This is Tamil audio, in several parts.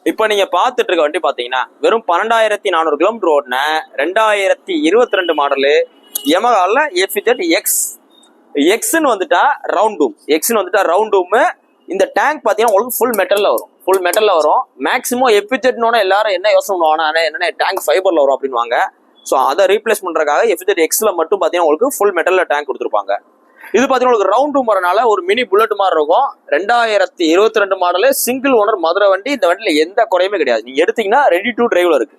இப்ப நீங்க பாத்துட்டு இருக்க வண்டி பாத்தீங்கன்னா வெறும் 12,400 கிலோமீட்டர் ஓடின 2022 மாடலு யமஹால எஃப்இஜெட் எக்ஸ். எக்ஸ்ன்னு வந்துட்டா ரவுண்ட் டூம். இந்த டேங்க் பாத்தீங்கன்னா உங்களுக்கு ஃபுல் மெட்டல்ல வரும். மேக்ஸிமம் எஃப்இஜெட்னோட எல்லாரும் என்ன யோசனை பண்ணுவாங்க, என்னன்னா டேங்க் ஃபைபர்ல வரும் அப்படின்வாங்க. ஸோ அதை ரீப்ளேஸ் பண்றதுக்காக எஃப்இஜெட் எக்ஸ்ல மட்டும் பாத்தீங்கன்னா உங்களுக்கு ஃபுல் மெட்டல்ல டேங்க் கொடுத்துருப்பாங்க. இது பாத்தீங்கன்னா உங்களுக்கு ரவுண்ட் டூம் வரனால ஒரு மினி புல்லட் மாதிரி இருக்கும். 2022 மாடலு சிங்கிள் ஓனர் மதுரை வண்டி. இந்த வண்டியில எந்த குறையுமே கிடையாது. நீங்க எடுத்தீங்கன்னா ரெடி டு டிரைவ்ல இருக்கு.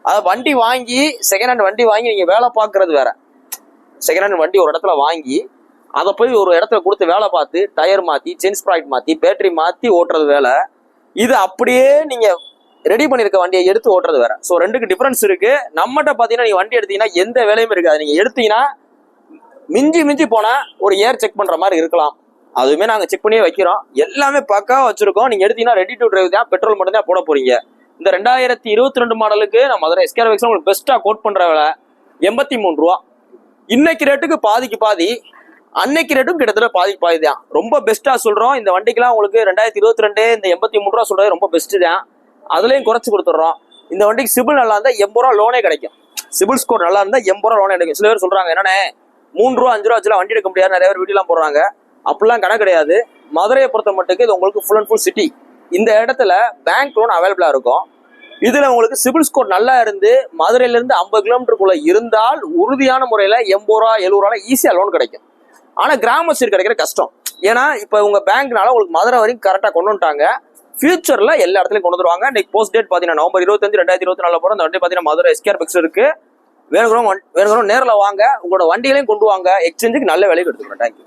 அதை வண்டி வாங்கி செகண்ட் ஹேண்ட் வண்டி வாங்கி நீங்க வேலை பார்க்கறது வேற. செகண்ட் ஹேண்ட் வண்டி ஒரு இடத்துல வாங்கி அதை போய் ஒரு இடத்துல கொடுத்து வேலை பார்த்து டயர் மாத்தி செயின் ஸ்ப்ராக்கெட் மாத்தி பேட்டரி மாத்தி ஓட்டுறது வேலை. இது அப்படியே நீங்க ரெடி பண்ணிருக்க வண்டியை எடுத்து ஓட்டுறது வேற. ஸோ ரெண்டுக்கு டிஃபரன்ஸ் இருக்கு. நம்மகிட்ட பாத்தீங்கன்னா நீங்க வண்டி எடுத்தீங்கன்னா எந்த வேலையும் இருக்காது. நீங்க எடுத்தீங்கன்னா மிஞ்சி போனா ஒரு ஏர் செக் பண்ற மாதிரி இருக்கலாம். அதுவுமே நாங்க செக் பண்ணியே வைக்கிறோம். எல்லாமே பக்காவா வச்சிருக்கோம். நீங்க எடுத்தீங்கன்னா ரெடி டு டிரைவ் தான், பெட்ரோல் மட்டும் தான் போட போறீங்க. இந்த 2022 மாடலுக்கு நான் மதுரை எஸ்கேர் வெக்ஸ் உங்களுக்கு பெஸ்டா கோட் பண்ற விலை 83 ரூபா. இன்னைக்கு ரேட்டுக்கு பாதிக்கு பாதி, அன்னைக்கு ரேட்டும் கிட்டத்தட்ட பாதிக்கு பாதி தான். ரொம்ப பெஸ்டா சொல்றோம். இந்த வண்டிக்கெல்லாம் உங்களுக்கு 2022 இந்த 83 ரூபா சொல்றது ரொம்ப பெஸ்ட் தான். அதுலயும் குறைச்சு கொடுத்துட்றோம். இந்த வண்டிக்கு சிபில் நல்லா இருந்தா 80 ரூபா லோனே கிடைக்கும். சிபில் ஸ்கோர் நல்லா இருந்தா 80 ரூபா லோனே கிடைக்கும். சில பேர் சொல்றாங்க என்னன்னே 3 ரூபா 5 ரூபா வச்சுலாம் வண்டி எடுக்க முடியாது, நிறைய பேர் வீடியோலாம் போடுறாங்க. அப்படிலாம் கணக்கு கிடையாது. மதுரையை பொறுத்த மட்டுக்கு இது உங்களுக்கு ஃபுல் அண்ட் ஃபுல் சிட்டி. இந்த இடத்துல பேங்க் லோன் அவைலபிளா இருக்கும். இதுல உங்களுக்கு சிபில் ஸ்கோர் நல்லா இருந்து மதுரையில இருந்து 50 கிலோமீட்டருக்குள்ள இருந்தால் உறுதியான முறையில 80 ரூபா 70 ரூபாய் ஈஸியா லோன் கிடைக்கும். ஆனா கிராம சைடு கிடைக்கிற கஷ்டம். ஏன்னா இப்ப உங்க பேங்க்னால உங்களுக்கு மதுரை வரைக்கும் கரெக்டா கொண்டு வந்துட்டாங்க. ஃபியூச்சர்ல எல்லா இடத்துலயும் கொண்டு வந்துருவாங்க. இன்னைக்கு போஸ்ட் டேட் பாத்தீங்கன்னா நவம்பர் 25 2024 போற. அந்த வண்டி பாத்தீங்கன்னா மதுரை எஸ்கேர் பெக்ஸ் இருக்கு. வேணுங்கிறவங்க நேரில் வாங்க, உங்களோட வண்டிகளையும் கொண்டு வாங்க. எக்ஸ்சேஞ்சுக்கு நல்ல விலைக்கு எடுத்துக்கிறோம். தேங்க்யூ.